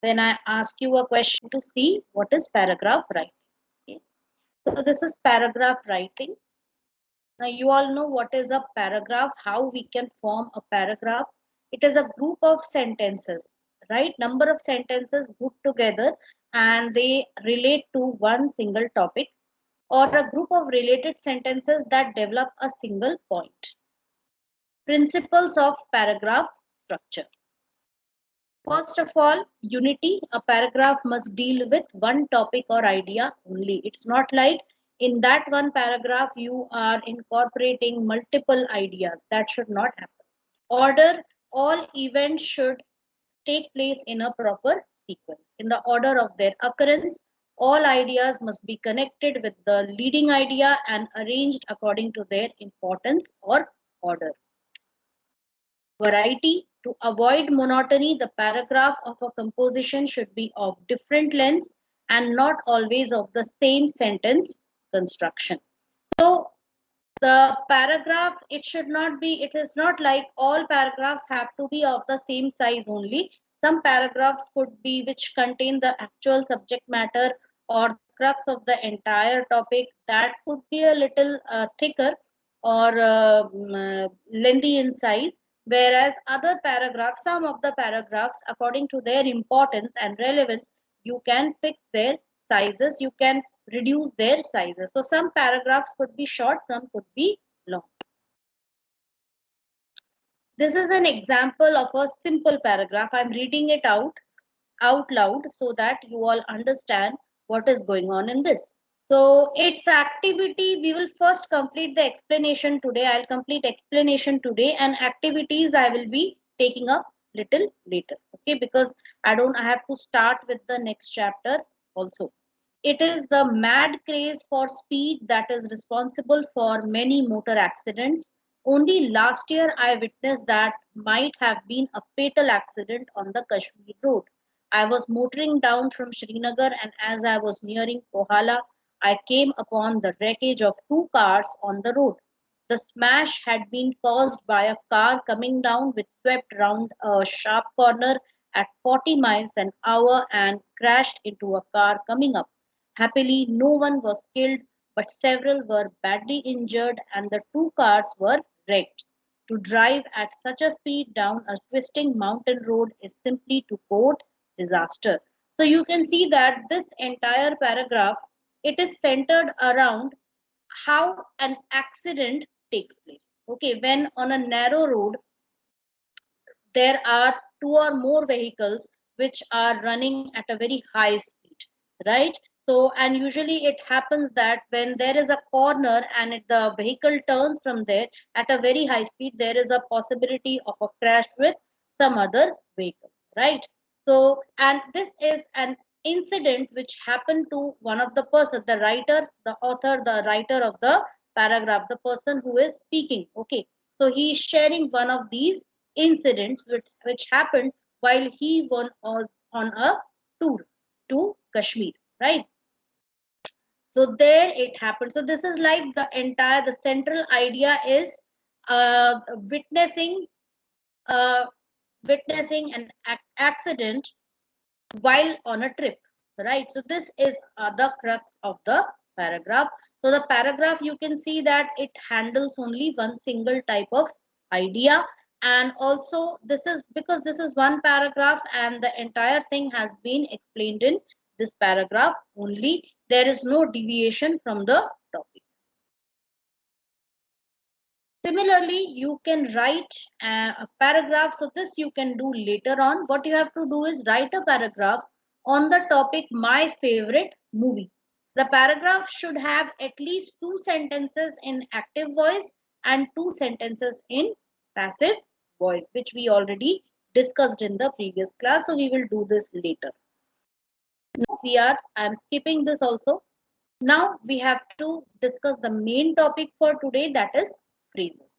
when I ask you a question to see what is paragraph writing. Okay. So this is paragraph writing. Now you all know what is a paragraph, how we can form a paragraph. It is a group of sentences, right? Number of sentences grouped together and they relate to one single topic or a group of related sentences that develop a single point. Principles of paragraph structure. First of all, unity. A paragraph must deal with one topic or idea only. It's not like in that one paragraph you are incorporating multiple ideas. That should not happen. Order. All events should take place in a proper sequence. In the order of their occurrence, all ideas must be connected with the leading idea and arranged according to their importance or order. Variety. To avoid monotony, the paragraph of a composition should be of different lengths and not always of the same sentence construction. So the paragraph, it should not be, it is not like all paragraphs have to be of the same size only. Some paragraphs could be which contain the actual subject matter or the crux of the entire topic, that could be a little thicker or lengthy in size, whereas other paragraphs, some of the paragraphs according to their importance and relevance, you can fix their sizes, you can reduce their sizes. So some paragraphs could be short, some could be long. This is an example of a simple paragraph. I'm reading it out loud so that you all understand what is going on in this. So its activity, we will first complete the explanation today. I'll complete explanation today and activities I will be taking up little later. Okay, because I have to start with the next chapter also. It is the mad craze for speed that is responsible for many motor accidents. Only last year I witnessed that might have been a fatal accident on the Kashmir road. I was motoring down from Srinagar and as I was nearing Kohala, I came upon the wreckage of two cars on the road. The smash had been caused by a car coming down which swept round a sharp corner at 40 miles an hour and crashed into a car coming up. Happily, no one was killed, but several were badly injured and the two cars were wrecked. To drive at such a speed down a twisting mountain road is simply to quote disaster. So you can see that this entire paragraph, it is centered around how an accident takes place. Okay, when on a narrow road there are two or more vehicles which are running at a very high speed, right? So and usually it happens that when there is a corner and the vehicle turns from there at a very high speed, there is a possibility of a crash with some other vehicle, right? So and this is an incident which happened to one of the person, the writer, the author, the writer of the paragraph, the person who is speaking. Okay, so he is sharing one of these incidents which happened while he was on a tour to Kashmir, right? So there it happened. So this is like the central idea is uh, witnessing uh, witnessing an accident while on a trip, right? So this is the crux of the paragraph. So the paragraph, you can see that it handles only one single type of idea, and also this is because this is one paragraph and the entire thing has been explained in this paragraph only. There is no deviation from the topic. Similarly, you can write a paragraph. So this you can do later on. What you have to do is write a paragraph on the topic my favorite movie. The paragraph should have at least two sentences in active voice and two sentences in passive voice, which we already discussed in the previous class. So we will do this later. Now I am skipping this also. Now we have to discuss the main topic for today, that is phrases.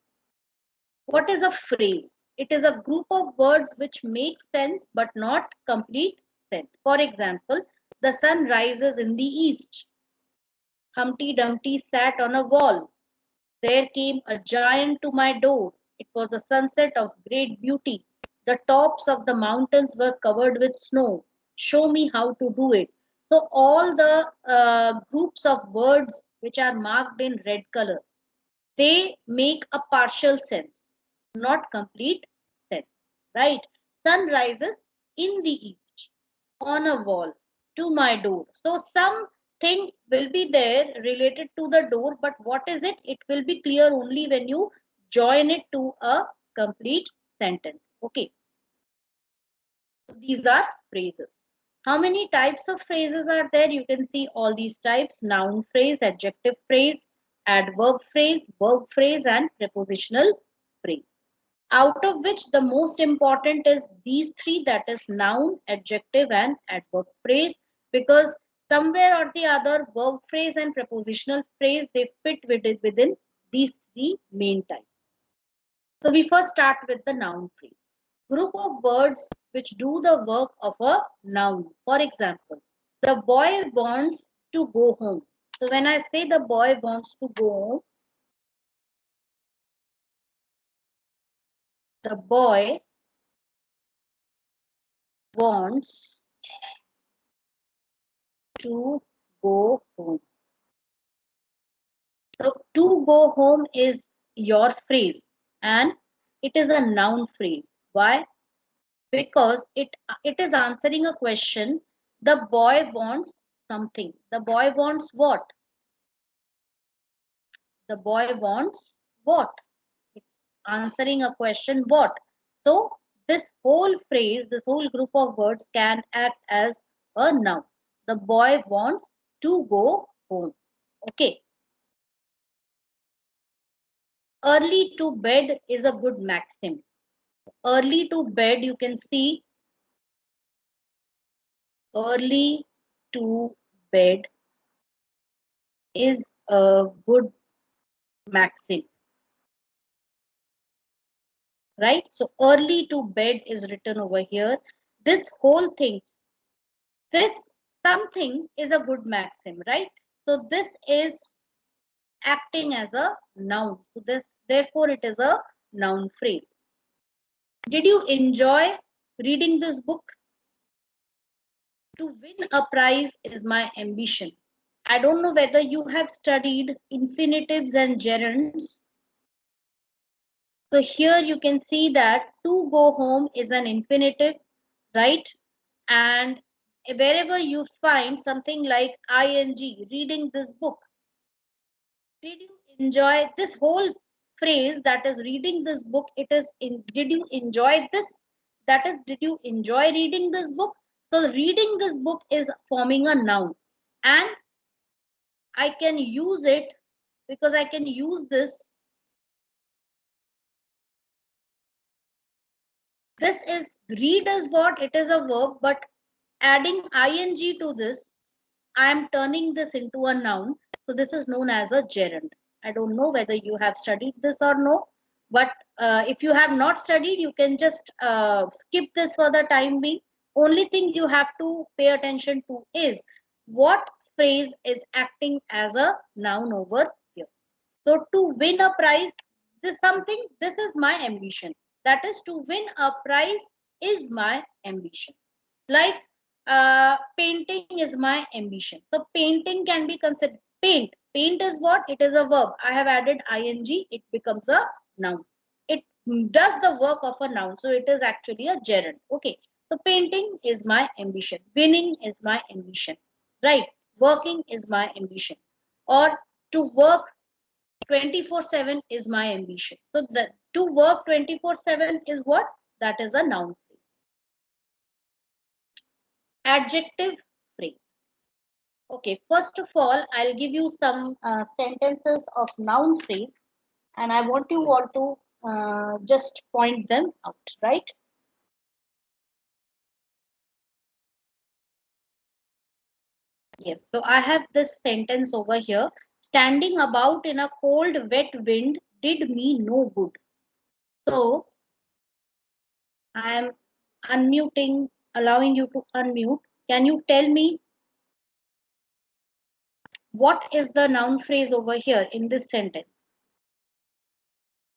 What is a phrase? It is a group of words which make sense but not complete sense. For example, the sun rises in the east. Humpty Dumpty sat on a wall. There came a giant to my door. It was a sunset of great beauty. The tops of the mountains were covered with snow. Show me how to do it. So all the groups of words which are marked in red color, they make a partial sense, not complete sense, right? Sun rises in the east, on a wall, to my door. So something will be there related to the door, but what is it? It will be clear only when you join it to a complete sentence. Okay, these are phrases. How many types of phrases are there? You can see all these types: noun phrase, adjective phrase, adverb phrase, verb phrase, and prepositional phrase. Out of which the most important is these three, that is noun, adjective, and adverb phrase, because somewhere or the other verb phrase and prepositional phrase, they fit within these three main types. So we first start with the noun phrase. Group of words which do the work of a noun. For example, the boy wants to go home. So when I say the boy wants to go home, the boy wants to go home. So to go home is your phrase, and it is a noun phrase. Why? Because it is answering a question. The boy wants something. The boy wants what? The boy wants what? It's answering a question, what? So this whole phrase, this whole group of words can act as a noun. The boy wants to go home. Okay. Early to bed is a good maxim. Early to bed, you can see early to bed is a good maxim, right? So early to bed is written over here. This whole thing, this something is a good maxim, right? So this is acting as a noun. So this, therefore, it is a noun phrase. Did you enjoy reading this book? To win a prize is my ambition. I don't know whether you have studied infinitives and gerunds. So here you can see that to go home is an infinitive, right? And wherever you find something like ing, reading this book, did you enjoy this whole phrase, that is reading this book? It is in, did you enjoy this? That is, did you enjoy reading this book? So reading this book is forming a noun, and I can use it because I can use this. This is, read is what? It is a verb, but adding ing to this, I am turning this into a noun. So this is known as a gerund. I don't know whether you have studied this or no, but if you have not studied, you can just skip this for the time being. Only thing you have to pay attention to is what phrase is acting as a noun over here. So to win a prize, this something, this is my ambition. That is, to win a prize is my ambition. Like painting is my ambition. So painting can be considered paint. Paint is what? It is a verb. I have added ing. It becomes a noun. It does the work of a noun. So it is actually a gerund. Okay. So painting is my ambition. Winning is my ambition. Right. Working is my ambition. Or to work 24/7 is my ambition. So the to work 24/7 is what? That is a noun phrase. Adjective phrase. Okay, first of all, I'll give you some sentences of noun phrase, and I want you all to just point them out, right? Yes, so I have this sentence over here. Standing about in a cold, wet wind did me no good. So I am unmuting, allowing you to unmute. Can you tell me what is the noun phrase over here in this sentence?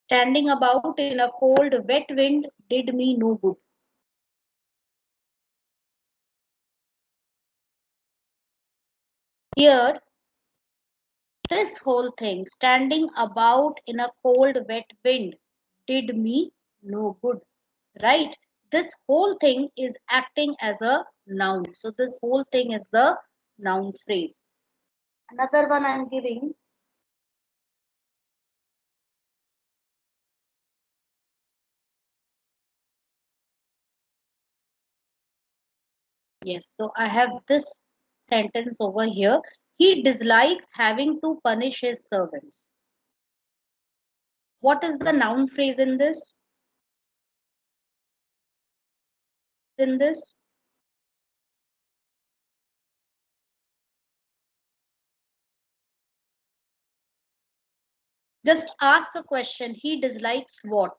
Standing about in a cold, wet wind did me no good. Here, this whole thing, standing about in a cold, wet wind, did me no good, right? This whole thing is acting as a noun. So this whole thing is the noun phrase. Another one I'm giving. Yes, so I have this sentence over here. He dislikes having to punish his servants. What is the noun phrase in this? In this, just ask a question. He dislikes what?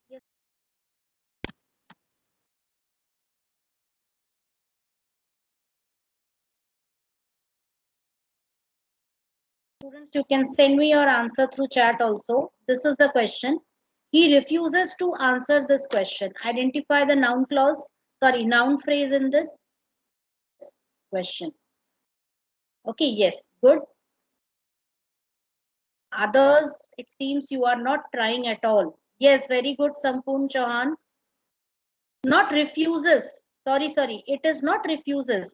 Yes, students, you can send me your answer through chat also. This is the question. He refuses to answer this question. Identify the noun clause, sorry, noun phrase in this question. Okay, yes, good. Others, it seems you are not trying at all. Yes, very good, Sampoon Chauhan. Not refuses. Sorry, it is not refuses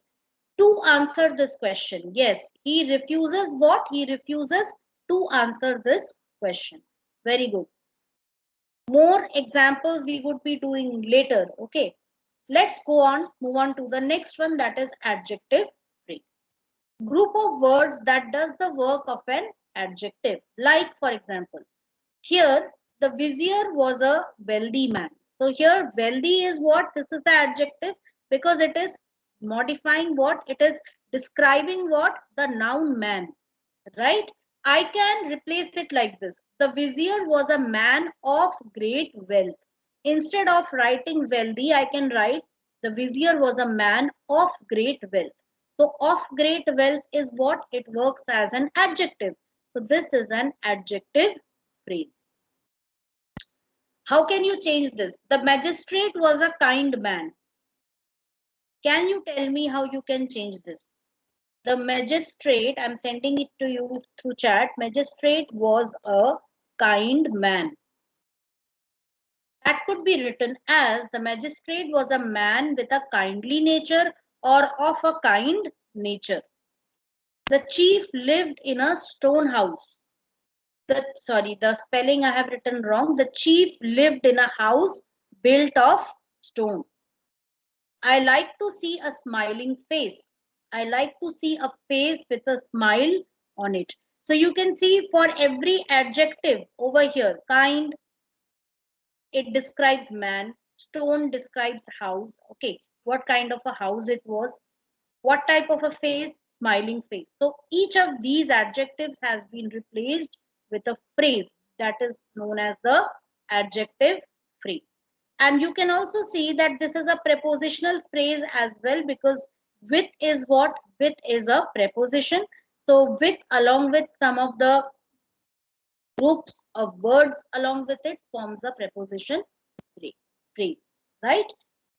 to answer this question. Yes, he refuses what? He refuses to answer this question. Very good. More examples we would be doing later. Okay, let's go on, move on to the next one, that is adjective phrase. Group of words that does the work of an adjective. Like for example, here the vizier was a wealthy man. So here wealthy is what? This is the adjective because it is modifying what? It is describing what? The noun man, right? I can replace it like this. The vizier was a man of great wealth. Instead of writing wealthy, I can write the vizier was a man of great wealth. So of great wealth is what? It works as an adjective. So this is an adjective phrase. How can you change this? The magistrate was a kind man. Can you tell me how you can change this? The magistrate, I'm sending it to you through chat. Magistrate was a kind man. That could be written as the magistrate was a man with a kindly nature or of a kind nature. The chief lived in a stone house. The spelling I have written wrong. The chief lived in a house built of stone. I like to see a smiling face. I like to see a face with a smile on it. So you can see for every adjective over here, kind, it describes man, stone describes house. Okay, what kind of a house it was, what type of a face, smiling face. So each of these adjectives has been replaced with a phrase that is known as the adjective phrase. And you can also see that this is a prepositional phrase as well because with is what? With is a preposition. So with along with some of the groups of words along with it forms a preposition phrase, right?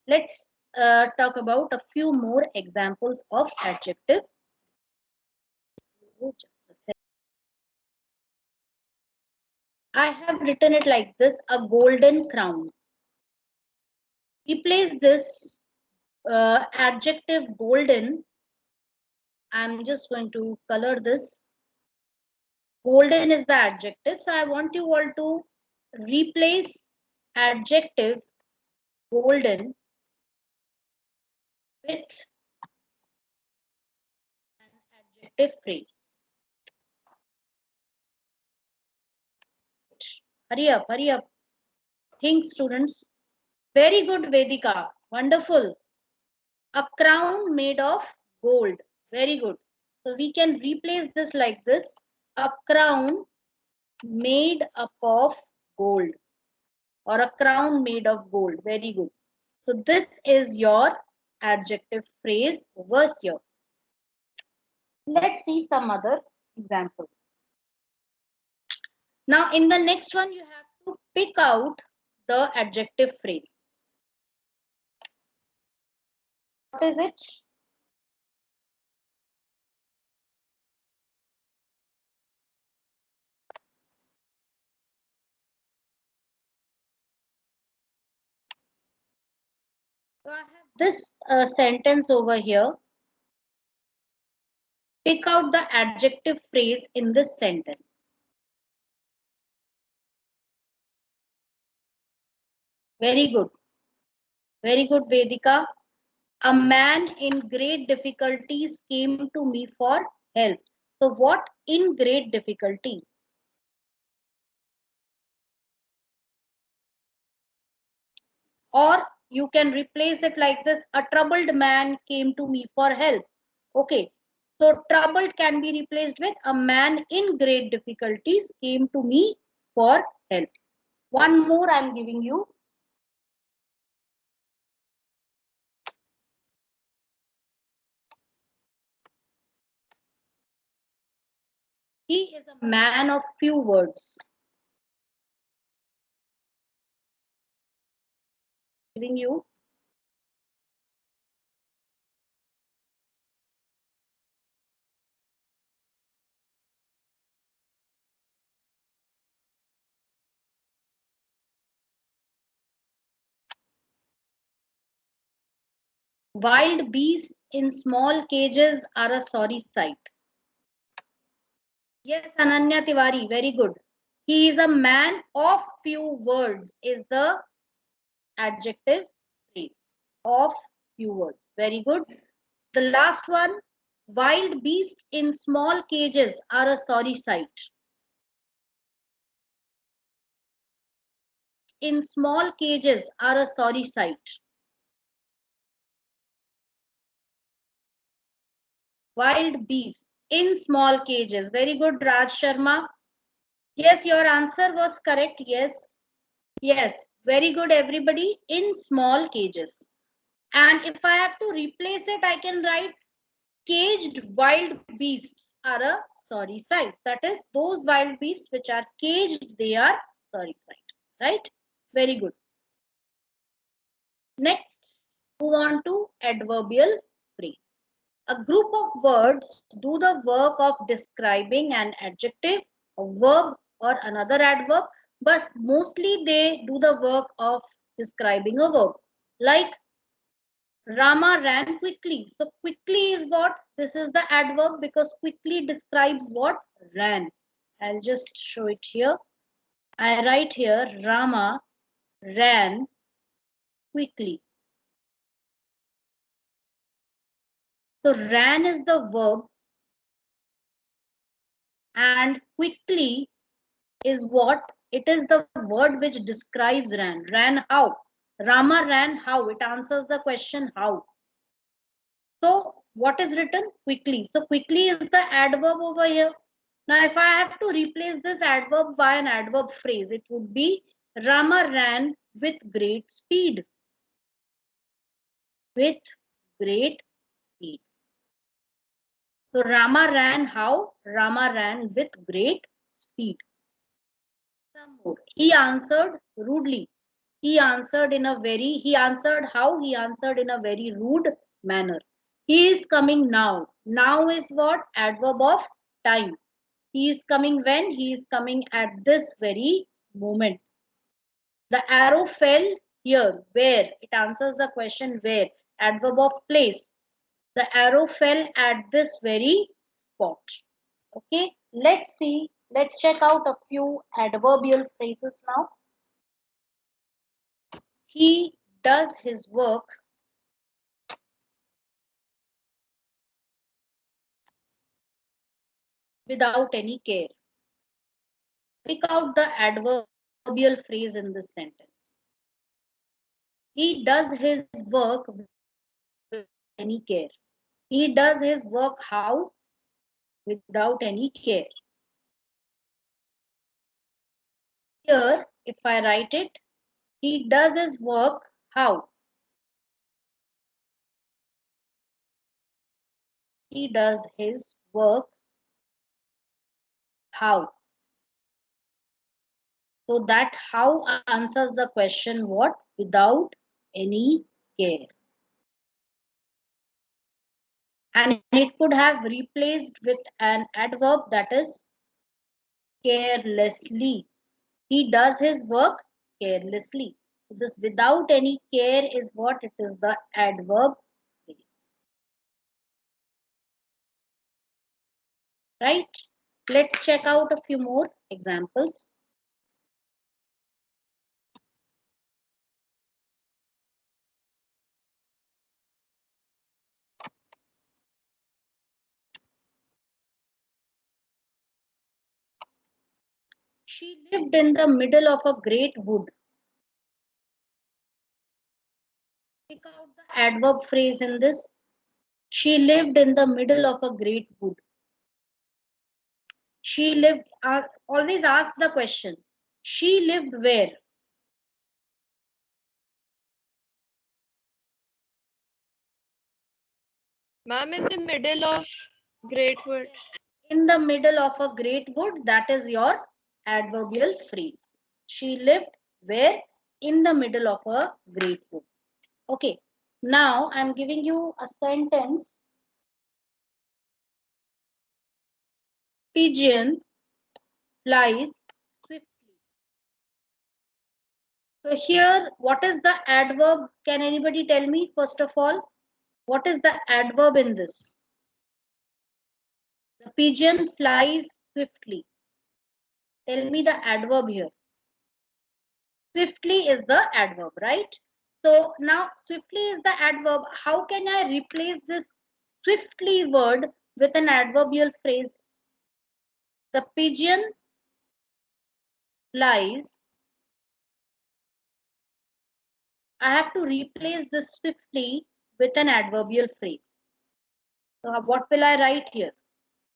Let's talk about a few more examples of adjective. Oh, just a sec. I have written it like this, a golden crown. Replace this adjective golden. I'm just going to color this. Golden is the adjective. So I want you all to replace adjective golden with an adjective phrase. Hurry up. Think, students. Very good, Vedika. Wonderful. A crown made of gold. Very good. So we can replace this like this. A crown made up of gold or a crown made of gold. Very good. So this is your adjective phrase over here. Let's see some other examples. Now in the next one, you have to pick out the adjective phrase. is it? So I have this sentence over here. Pick out the adjective phrase in this sentence. Very good. Very good, Vedika. A man in great difficulties came to me for help. So what in great difficulties? Or you can replace it like this. A troubled man came to me for help. Okay. So troubled can be replaced with a man in great difficulties came to me for help. One more I'm giving you. He is a man of few words. Giving you. Wild beasts in small cages are a sorry sight. Yes, Ananya Tiwari, very good. He is a man of few words is the adjective phrase. Of few words. Very good. The last one, wild beasts in small cages are a sorry sight. In small cages are a sorry sight. Wild beasts in small cages. Very good, Raj Sharma. Yes, your answer was correct. Yes. Yes. Very good, everybody. In small cages. And if I have to replace it, I can write caged wild beasts are a sorry sight. That is, those wild beasts which are caged, they are sorry sight. Right? Very good. Next, move on to adverbial phrase. A group of words do the work of describing an adjective, a verb, or another adverb, but mostly they do the work of describing a verb. Like Rama ran quickly. So quickly is what? This is the adverb because quickly describes what? Ran. I'll just show it here. I write here Rama ran quickly. So ran is the verb and quickly is what? It is the word which describes ran. Ran how? Rama ran how? It answers the question how. So what is written? Quickly. So quickly is the adverb over here. Now if I have to replace this adverb by an adverb phrase, it would be Rama ran with great speed. With great speed. So Rama ran how? Rama ran with great speed. Some more. He answered rudely. He answered how? He answered in a very rude manner. He is coming now. Now is what? Adverb of time. He is coming when? He is coming at this very moment. The arrow fell here. Where? It answers the question where. Adverb of place. The arrow fell at this very spot. Okay, let's see. Let's check out a few adverbial phrases now. He does his work without any care. Pick out the adverbial phrase in this sentence. He does his work without any care. He does his work how? Without any care. Here, if I write it, he does his work how? He does his work how? So that how answers the question what? Without any care. And it could have replaced with an adverb, that is carelessly. He does his work carelessly. This without any care is what it is, the adverb phrase. Right? Let's check out a few more examples. She lived in the middle of a great wood. Pick out the adverb phrase in this. She lived in the middle of a great wood. She lived, always ask the question. She lived where? Ma'am, in the middle of great wood. In the middle of a great wood, that is your adverbial phrase. She lived where? In the middle of a great wood. Okay. Now I'm giving you a sentence. Pigeon flies swiftly. So here, what is the adverb? Can anybody tell me first of all? What is the adverb in this? The pigeon flies swiftly. Tell me the adverb here. Swiftly is the adverb, right? So now swiftly is the adverb. How can I replace this swiftly word with an adverbial phrase? The pigeon flies. I have to replace this swiftly with an adverbial phrase. So what will I write here?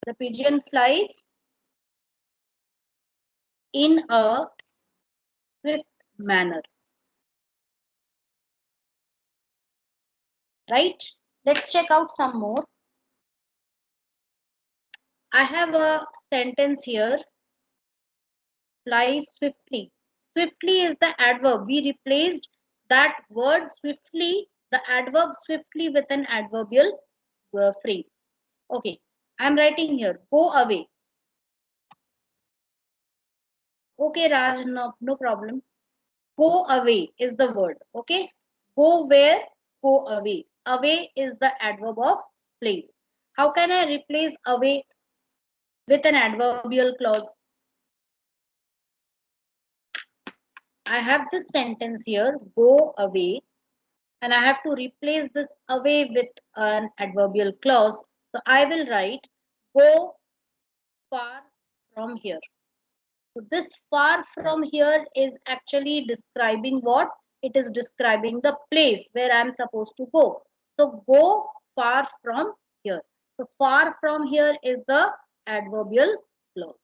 The pigeon flies in a swift manner, right? Let's check out some more. I have a sentence here. Fly swiftly. Swiftly is the adverb. We replaced that word swiftly, the adverb swiftly, with an adverbial phrase. Okay, I'm writing here. Go away. Okay, Raj, no problem. Go away is the word. Okay, go where? Go away. Away is the adverb of place. How can I replace away with an adverbial clause? I have this sentence here, go away, and I have to replace this away with an adverbial clause. So I will write go far from here. So this far from here is actually describing what? It is describing the place where I am supposed to go. So go far from here. So far from here is the adverbial clause.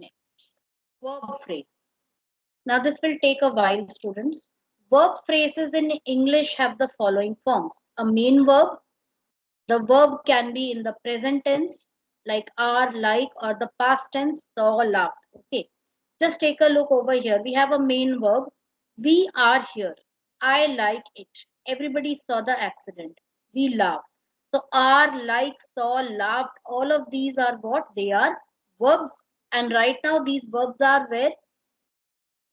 Next, verb phrase. Now this will take a while, students. Verb phrases in English have the following forms. A main verb. The verb can be in the present tense, like are, like, or the past tense, saw, laughed. Okay. Just take a look over here. We have a main verb. We are here. I like it. Everybody saw the accident. We laughed. So are, like, saw, laughed, all of these are what? They are verbs. And right now these verbs are where?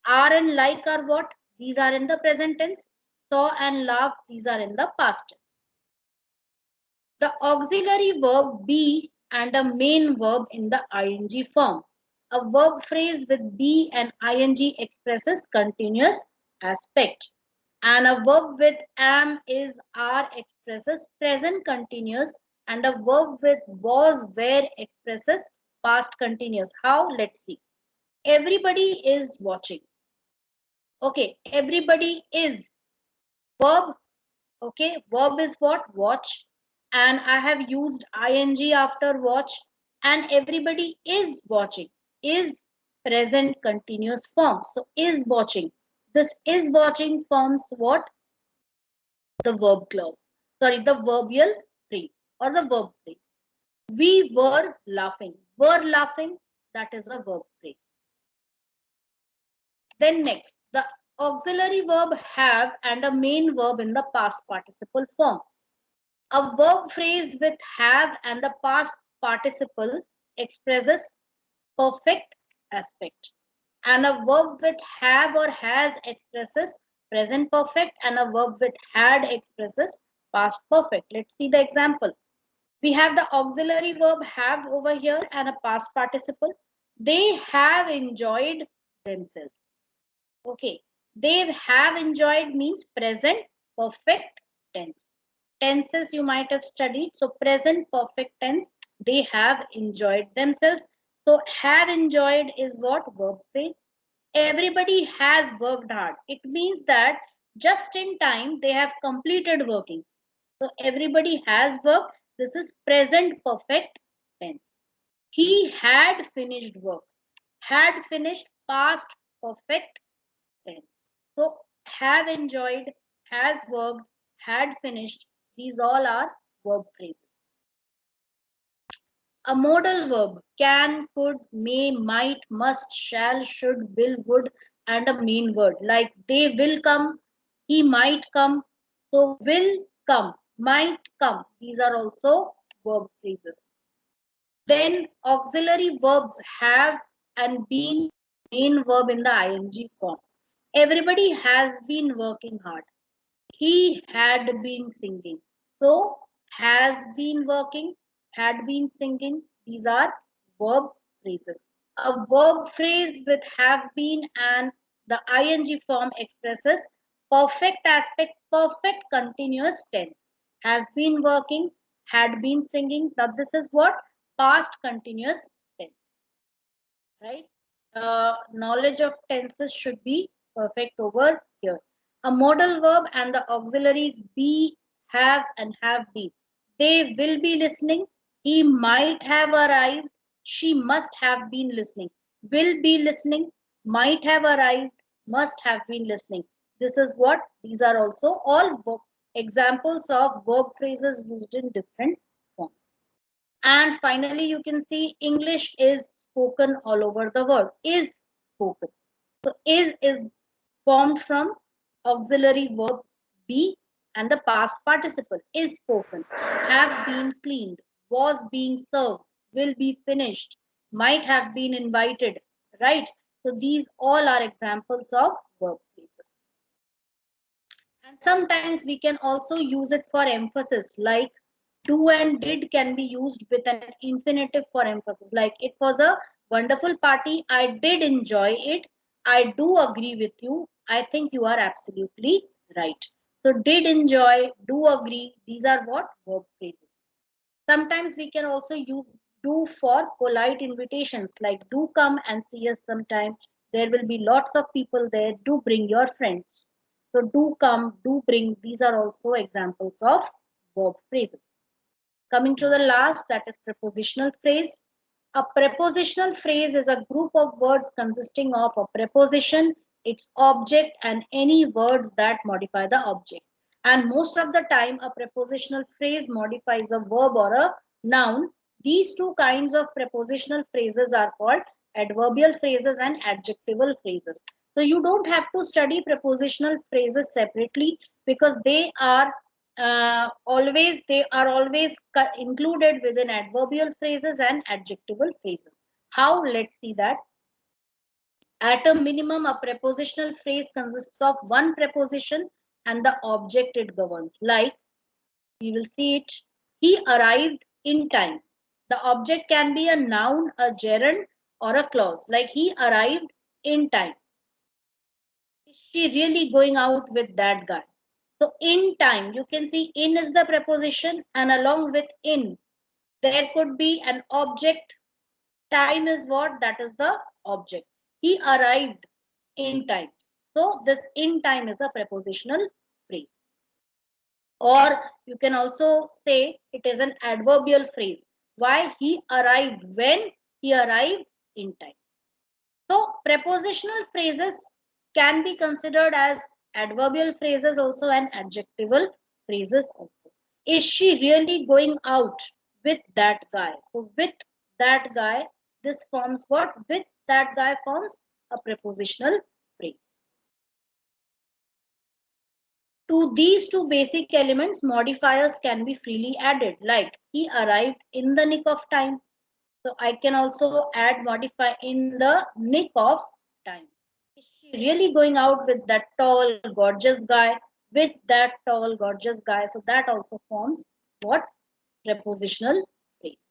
Are and like are what? These are in the present tense. Saw and laughed, these are in the past tense. The auxiliary verb be and a main verb in the ing form. A verb phrase with be and ing expresses continuous aspect. And a verb with am, is, are expresses present continuous, and a verb with was, were expresses past continuous. How? Let's see. Everybody is watching. Okay, everybody is verb. Okay, verb is what? Watch. And I have used ing after watch. And everybody is watching. Is present continuous form. So is watching. This is watching forms what? The verb clause. Sorry, the verbial phrase or the verb phrase. We were laughing. Were laughing, that is a verb phrase. Then next, the auxiliary verb have and a main verb in the past participle form. A verb phrase with have and the past participle expresses perfect aspect. And a verb with have or has expresses present perfect, and a verb with had expresses past perfect. Let's see the example. We have the auxiliary verb have over here and a past participle. They have enjoyed themselves. Okay, they have enjoyed means present perfect tense. Tenses you might have studied. So present perfect tense, they have enjoyed themselves. So have enjoyed is what? Verb phrase. Everybody has worked hard. It means that just in time they have completed working. So everybody has worked. This is present perfect tense. He had finished work. Had finished past perfect tense. So have enjoyed, has worked, had finished. These all are verb phrases. A modal verb can, could, may, might, must, shall, should, will, would, and a main word like they will come, he might come. So will come, might come. These are also verb phrases. Then auxiliary verbs have and been main verb in the ing form. Everybody has been working hard. He had been singing. So has been working, had been singing. These are verb phrases. A verb phrase with have been and the ing form expresses perfect aspect, perfect continuous tense. Has been working, had been singing. Now this is what? Past continuous tense, right? Knowledge of tenses should be perfect over here. A modal verb and the auxiliaries be, have, and have been. They will be listening. He might have arrived. She must have been listening. Will be listening. Might have arrived. Must have been listening. This is what? These are also all examples of verb phrases used in different forms. And finally, you can see English is spoken all over the world. Is spoken. So is formed from auxiliary verb be and the past participle is spoken. Have been cleaned, was being served, will be finished, might have been invited, right? So these all are examples of verb phrases. And sometimes we can also use it for emphasis, like do and did can be used with an infinitive for emphasis. Like it was a wonderful party. I did enjoy it. I do agree with you. I think you are absolutely right. So did enjoy, do agree. These are what? Verb phrases. Sometimes we can also use do for polite invitations, like do come and see us sometime. There will be lots of people there. Do bring your friends. So do come, do bring. These are also examples of verb phrases. Coming to the last, that is prepositional phrase. A prepositional phrase is a group of words consisting of a preposition, its object, and any words that modify the object. And most of the time, a prepositional phrase modifies a verb or a noun. These two kinds of prepositional phrases are called adverbial phrases and adjectival phrases. So you don't have to study prepositional phrases separately because they are always included within adverbial phrases and adjectival phrases. How? Let's see that. At a minimum, a prepositional phrase consists of one preposition and the object it governs. Like, we will see it. He arrived in time. The object can be a noun, a gerund, or a clause. Like, he arrived in time. Is she really going out with that guy? So in time, you can see in is the preposition, and along with in, there could be an object. Time is what? That is the object. He arrived in time. So this in time is a prepositional phrase. Or you can also say it is an adverbial phrase. Why? He arrived when? He arrived in time. So prepositional phrases can be considered as adverbial phrases also and adjectival phrases also. Is she really going out with that guy? So with that guy, this forms what? With that guy forms a prepositional phrase. To these two basic elements, modifiers can be freely added, like he arrived in the nick of time. So I can also add modify in the nick of time. Is she really going out with that tall, gorgeous guy? With that tall, gorgeous guy. So that also forms what? Prepositional phrase.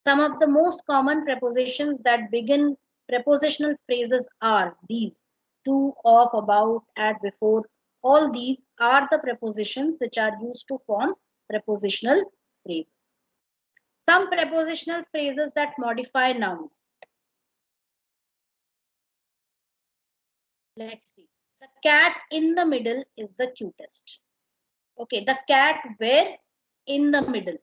Some of the most common prepositions that begin prepositional phrases are these: to, of, about, at, before. All these are the prepositions which are used to form prepositional phrases. Some prepositional phrases that modify nouns. Let's see. The cat in the middle is the cutest. Okay, the cat where? In the middle.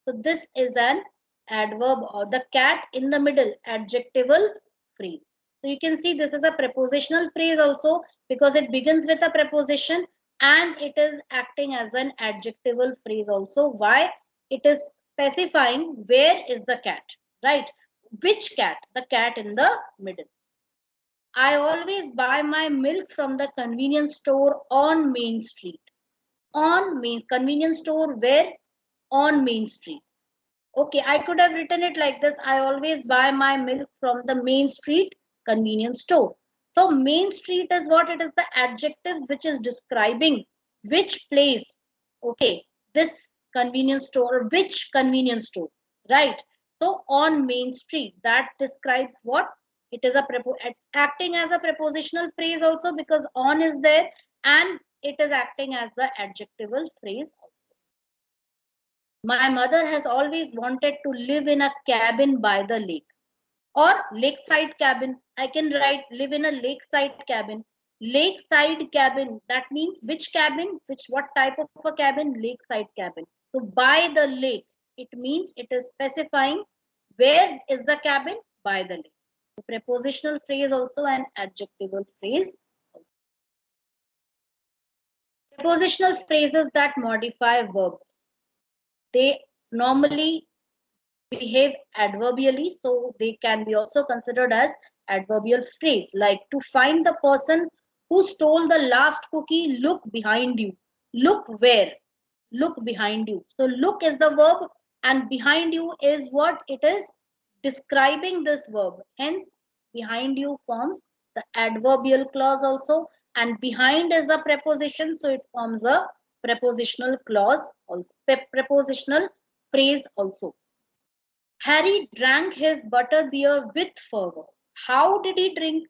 So this is an adverb, or the cat in the middle, adjectival phrase. So you can see this is a prepositional phrase also, because it begins with a preposition and it is acting as an adjectival phrase also. Why? It is specifying where is the cat, right? Which cat? The cat in the middle. I always buy my milk from the convenience store on Main Street. On Main Convenience store where? On Main Street. Okay, I could have written it like this: I always buy my milk from the Main Street convenience store. So Main Street is what? It is the adjective which is describing which place. Okay, this convenience store, which convenience store, right? So on Main Street, that describes what? It is a acting as a prepositional phrase also, because on is there, and it is acting as the adjectival phrase. My mother has always wanted to live in a cabin by the lake, or lakeside cabin. I can write live in a lakeside cabin. Lakeside cabin. That means which cabin? Which what type of a cabin? Lakeside cabin. So by the lake, it means it is specifying where is the cabin? By the lake. The prepositional phrase also an adjectival phrase. Prepositional phrases that modify verbs. They normally behave adverbially, so they can be also considered as adverbial phrase, like to find the person who stole the last cookie, look behind you. Look where? Look behind you. So look is the verb, and behind you is what? It is describing this verb. Hence behind you forms the adverbial clause also, and behind is a preposition, so it forms a prepositional clause also, prepositional phrase also. Harry drank his butterbeer with fervor. How did he drink?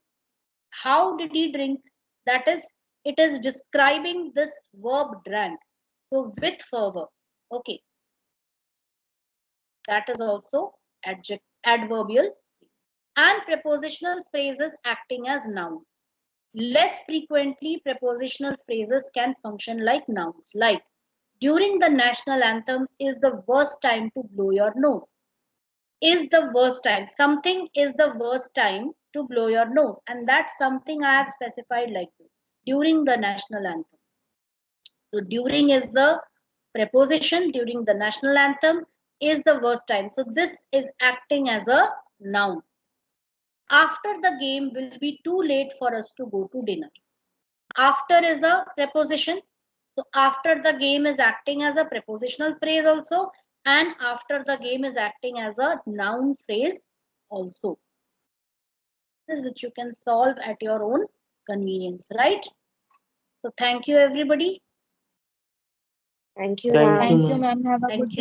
How did he drink? That is, it is describing this verb drank. So with fervor. Okay. That is also adverbial. And prepositional phrases acting as noun. Less frequently, prepositional phrases can function like nouns, like during the national anthem is the worst time to blow your nose. Is the worst time. Something is the worst time to blow your nose, and that's something I have specified like this: during the national anthem. So during is the preposition, during the national anthem is the worst time. So this is acting as a noun. After the game will be too late for us to go to dinner. After is a preposition. So after the game is acting as a prepositional phrase also, and after the game is acting as a noun phrase also. This is which you can solve at your own convenience, right? So thank you everybody. Thank you, Thank ma'am. you, Thank you, ma'am. ma'am. Have a Thank good you. day.